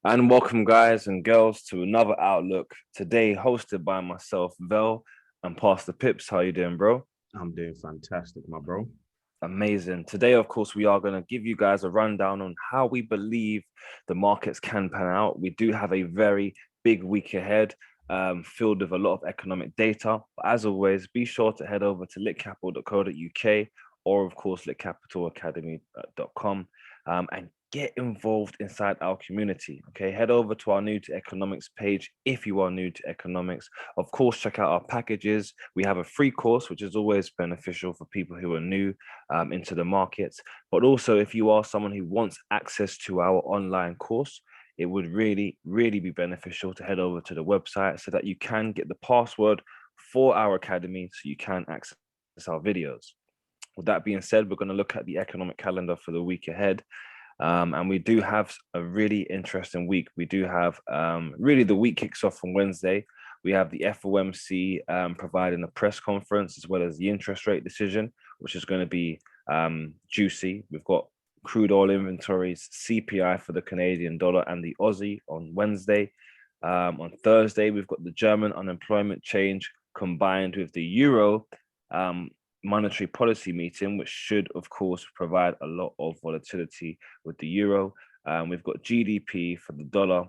And welcome, guys and girls, to another Outlook. Today, hosted by myself, Vel, and Pastor Pips. How you doing, bro? I'm doing fantastic, my bro. Amazing. Today, of course, we are going to give you guys a rundown on how we believe the markets can pan out. We do have a very big week ahead, filled with a lot of economic data. But as always, be sure to head over to litcapital.co.uk or, of course, litcapitalacademy.com and get involved inside our community. Okay, head over to our new to economics page if you are new to economics. Of course, check out our packages. We have a free course, which is always beneficial for people who are new into the markets. But also, if you are someone who wants access to our online course, it would really, really be beneficial to head over to the website so that you can get the password for our academy so you can access our videos. With that being said, we're going to look at the economic calendar for the week ahead. And we do have a really interesting week. We do have really the week kicks off on Wednesday. We have the FOMC providing a press conference as well as the interest rate decision, which is going to be juicy. We've got crude oil inventories, CPI for the Canadian dollar and the Aussie on Wednesday. On Thursday, we've got the German unemployment change combined with the euro monetary policy meeting, which should, of course, provide a lot of volatility with the euro. We've got GDP for the dollar,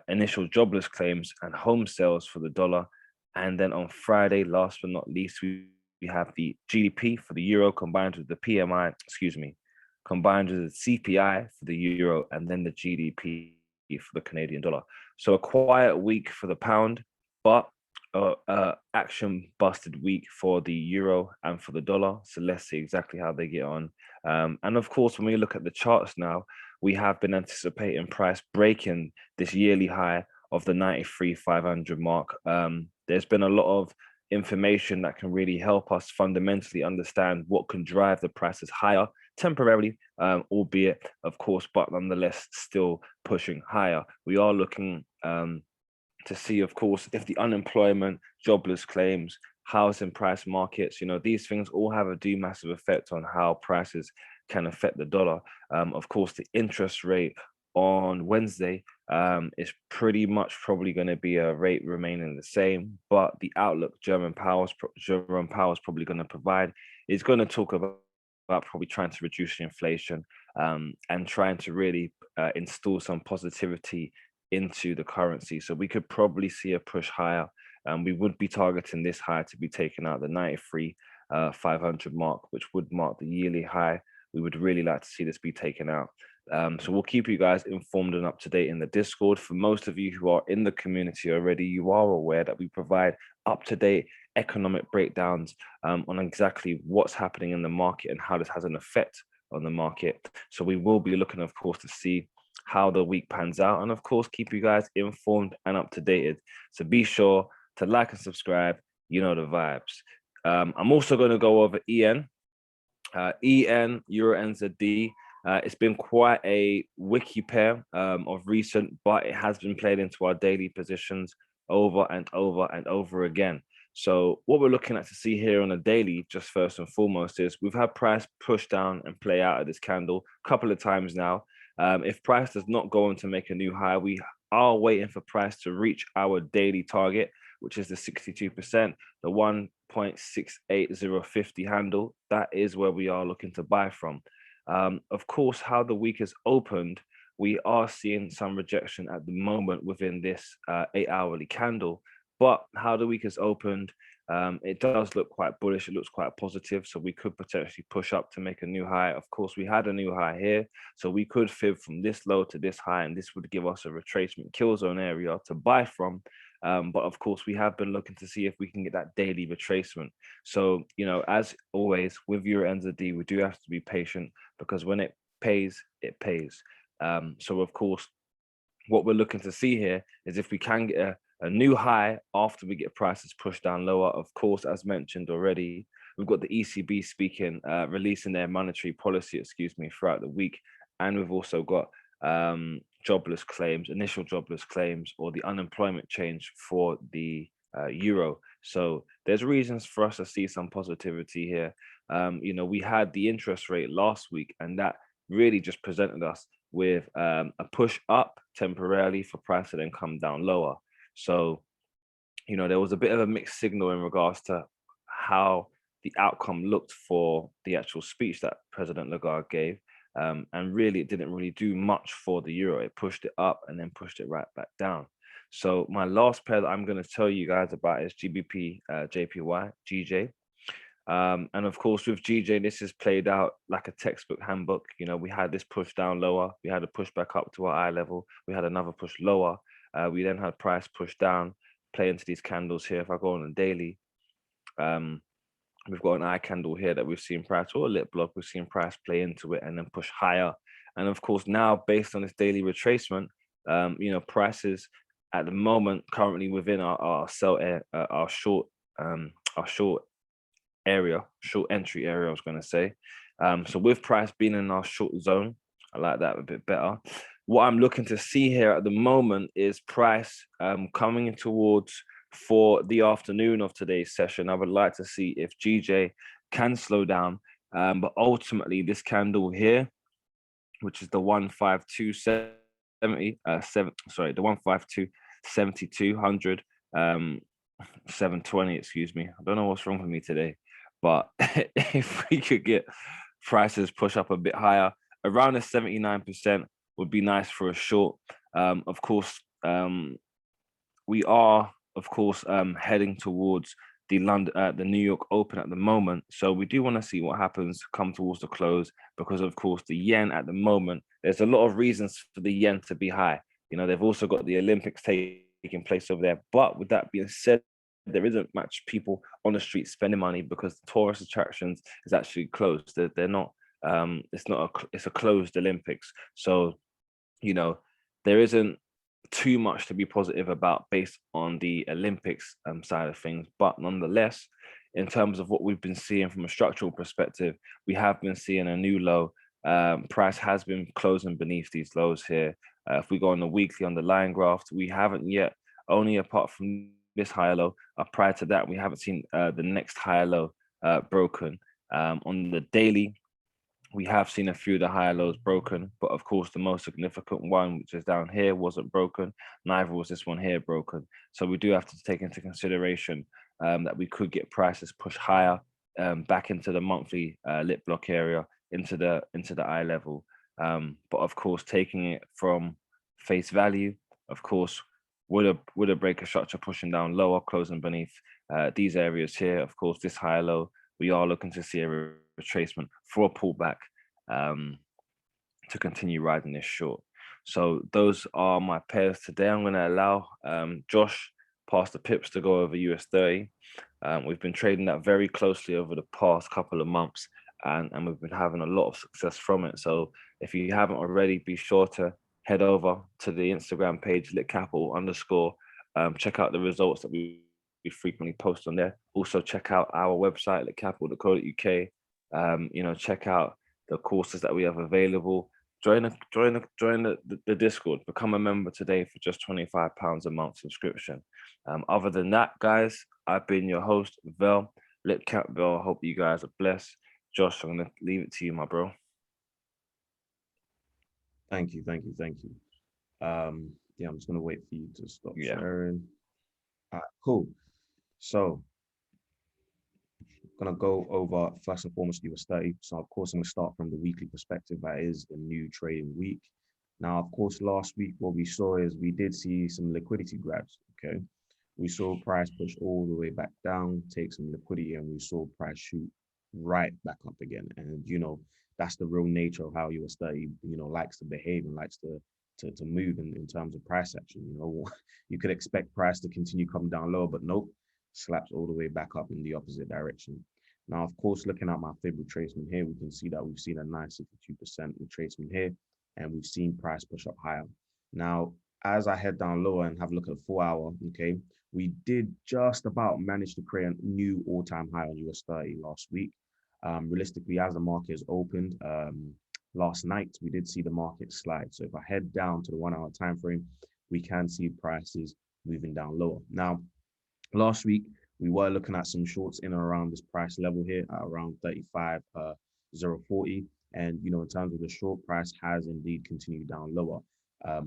initial jobless claims, and home sales for the dollar. And then on Friday, last but not least, we have the GDP for the euro combined with the PMI, combined with the CPI for the euro, and then the GDP for the Canadian dollar. So a quiet week for the pound, but action busted week for the euro and for the dollar. So let's see exactly how they get on. And of course, when we look at the charts now, we have been anticipating price breaking this yearly high of the 93,500 mark. There's been a lot of information that can really help us fundamentally understand what can drive the prices higher temporarily, albeit, of course, but nonetheless still pushing higher. We are looking to see, of course, if the unemployment, jobless claims, housing price markets, these things all have a massive effect on how prices can affect the dollar. Of course, the interest rate on Wednesday is pretty much probably going to be a rate remaining the same, but the outlook Jerome Powell's probably going to provide is going to talk about probably trying to reduce the inflation and trying to really install some positivity into the currency. So we could probably see a push higher. We would be targeting this high to be taken out the 93,500 mark, which would mark the yearly high. We would really like to see this be taken out. So we'll keep you guys informed and up to date in the Discord. For most of you who are in the community already, you are aware that we provide up-to-date economic breakdowns on exactly what's happening in the market and how this has an effect on the market. So we will be looking, of course, to see how the week pans out, and of course keep you guys informed and up to date. So be sure to like and subscribe. You know the vibes. I'm also going to go over EN, Euro NZD. It's been quite a wiki pair of recent, but it has been played into our daily positions over and over and over again. So what we're looking at to see here on a daily, just first and foremost, is we've had price push down and play out of this candle a couple of times now. If price does not go on to make a new high, we are waiting for price to reach our daily target, which is the 62%, the 1.68050 handle. That is where we are looking to buy from. Of course, how the week has opened, we are seeing some rejection at the moment within this 8-hourly candle. But how the week has opened, it does look quite bullish. It looks quite positive. So we could potentially push up to make a new high. Of course, we had a new high here. So we could fib from this low to this high, and this would give us a retracement kill zone area to buy from. But of course, we have been looking to see if we can get that daily retracement. So, as always, with Euro NZD, we do have to be patient because when it pays, it pays. So, of course, what we're looking to see here is if we can get a new high after we get prices pushed down lower. Of course, as mentioned already, we've got the ECB releasing their monetary policy, throughout the week. And we've also got initial jobless claims, or the unemployment change for the euro. So there's reasons for us to see some positivity here. We had the interest rate last week, and that really just presented us with a push up temporarily for price to then come down lower. So, there was a bit of a mixed signal in regards to how the outcome looked for the actual speech that President Lagarde gave. And really, it didn't really do much for the euro. It pushed it up and then pushed it right back down. So my last pair that I'm going to tell you guys about is GBP JPY GJ. And of course, with GJ, this is played out like a textbook handbook. We had this push down lower, we had a push back up to our eye level, we had another push lower, we then had price push down, play into these candles here. If I go on the daily, um, we've got an eye candle here that we've seen price, or a lit block, we've seen price play into it and then push higher. And of course, now based on this daily retracement, prices at the moment currently within our sell our short area, short entry area, I was going to say. So with price being in our short zone, I like that a bit better. What I'm looking to see here at the moment is price coming in towards, for the afternoon of today's session, I would like to see if GJ can slow down. But ultimately, this candle here, which is the 15270, the 152.7200, 720, excuse me. I don't know what's wrong with me today, but if we could get prices push up a bit higher, around a 79% would be nice for a short. Of course, we are, heading towards the New York Open at the moment. So we do want to see what happens come towards the close, because of course the yen at the moment, there's a lot of reasons for the yen to be high. They've also got the Olympics taking place over there. But with that being said, there isn't much people on the street spending money because the tourist attractions is actually closed. They're not. It's a closed Olympics. So, there isn't too much to be positive about based on the Olympics side of things. But nonetheless, in terms of what we've been seeing from a structural perspective, we have been seeing a new low. Price has been closing beneath these lows here. If we go on the weekly on the line graph, we haven't yet, only apart from this higher low, prior to that, we haven't seen the next higher low broken. On the daily, we have seen a few of the higher lows broken, but of course the most significant one, which is down here, wasn't broken. Neither was this one here broken. So we do have to take into consideration that we could get prices pushed higher back into the monthly lit block area, into the eye level. But of course, taking it from face value, of course, would a breaker structure pushing down lower, closing beneath these areas here. Of course, this higher low, we are looking to see a retracement for a pullback to continue riding this short. So those are my pairs today. I'm going to allow Josh past the pips to go over US 30. We've been trading that very closely over the past couple of months, and we've been having a lot of success from it. So if you haven't already, be sure to head over to the Instagram page, litcapital_. Check out the results that we frequently post on there. Also check out our website, litcapital.co.uk. Check out the courses that we have available. Join the Discord. Become a member today for just £25 a month subscription. Other than that, guys, I've been your host, Vel, Litcap Vel. I hope you guys are blessed. Josh, I'm gonna leave it to you, my bro. Thank you. Yeah, I'm just gonna wait for you to stop Yeah. sharing. All right, cool. So gonna go over first and foremost US 30. So of course I'm gonna start from the weekly perspective. That is the new trading week. Now, of course, last week what we saw is we did see some liquidity grabs. Okay. We saw price push all the way back down, take some liquidity, and we saw price shoot right back up again. And that's the real nature of how US 30, likes to behave and likes to move in terms of price action. You could expect price to continue coming down lower, but nope, slaps all the way back up in the opposite direction. Now, of course, looking at my fib retracement here, we can see that we've seen a nice 62% retracement here, and we've seen price push up higher. Now, as I head down lower and have a look at the 4 hour, okay, we did just about manage to create a new all-time high on US 30 last week. Realistically, as the market has opened last night, we did see the market slide. So if I head down to the 1 hour time frame, we can see prices moving down lower. Now, last week, we were looking at some shorts in and around this price level here at around 35,040. And, in terms of the short, price has indeed continued down lower.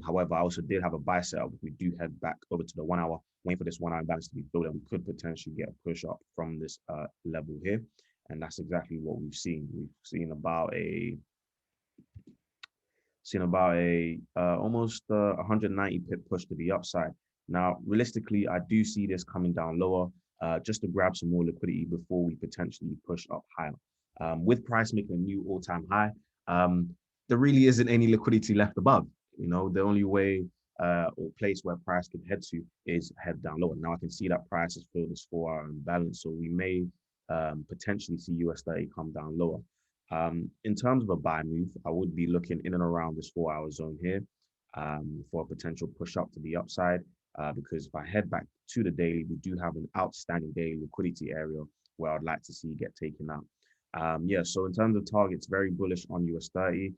However, I also did have a buy setup. If we do head back over to the 1 hour, waiting for this 1 hour imbalance to be filled, and we could potentially get a push up from this level here. And that's exactly what we've seen. We've seen about a almost 190 pip push to the upside. Now, realistically, I do see this coming down lower just to grab some more liquidity before we potentially push up higher. With price making a new all-time high, there really isn't any liquidity left above. The only way or place where price could head to is head down lower. Now I can see that price has filled this 4 hour imbalance, so we may potentially see US30 come down lower. In terms of a buy move, I would be looking in and around this 4 hour zone here for a potential push up to the upside. Because if I head back to the daily, we do have an outstanding daily liquidity area where I'd like to see get taken out. Yeah, so in terms of targets, very bullish on US30.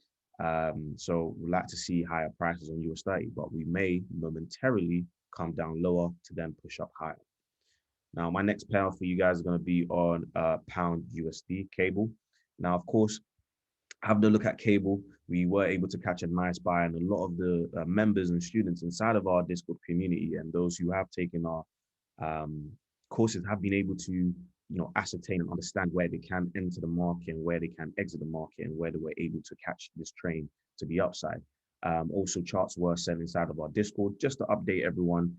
So we'd like to see higher prices on US30, but we may momentarily come down lower to then push up higher. Now, my next pair for you guys is going to be on pound USD cable. Now, of course, having a look at cable, we were able to catch a nice buy, and a lot of the members and students inside of our Discord community and those who have taken our courses have been able to ascertain and understand where they can enter the market and where they can exit the market and where they were able to catch this train to the upside. Also, charts were sent inside of our Discord just to update everyone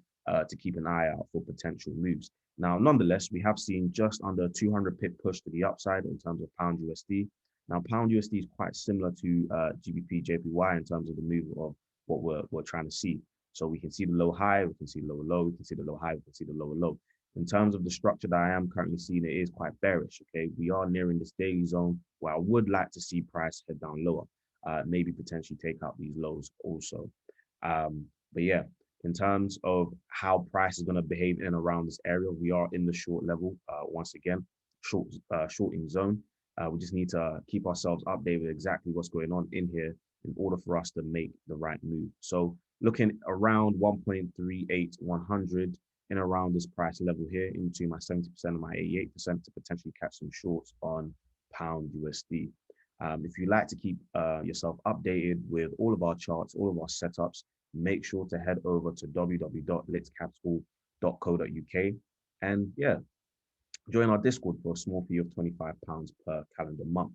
to keep an eye out for potential moves. Now, nonetheless, we have seen just under 200 pip push to the upside in terms of pound USD. Now, pound USD is quite similar to GBP JPY in terms of the move of what we're trying to see. So we can see the low high, we can see the lower low, we can see the low high, we can see the lower low. In terms of the structure that I am currently seeing, it is quite bearish. Okay, we are nearing this daily zone where I would like to see price head down lower, maybe potentially take out these lows also. But yeah, in terms of how price is going to behave in and around this area, we are in the short level once again, shorting zone. We just need to keep ourselves updated with exactly what's going on in here in order for us to make the right move. So looking around 1.38100 in around this price level here, in between my 70% and my 88% to potentially catch some shorts on pound USD. If you like to keep yourself updated with all of our charts, all of our setups, make sure to head over to www.litscapital.co.uk and yeah, join our Discord for a small fee of £25 per calendar month.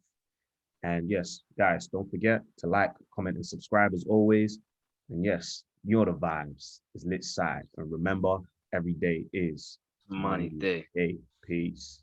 And yes, guys, don't forget to like, comment, and subscribe as always. And yes, you know the vibes. It's lit side. And remember, every day is Money day. Peace.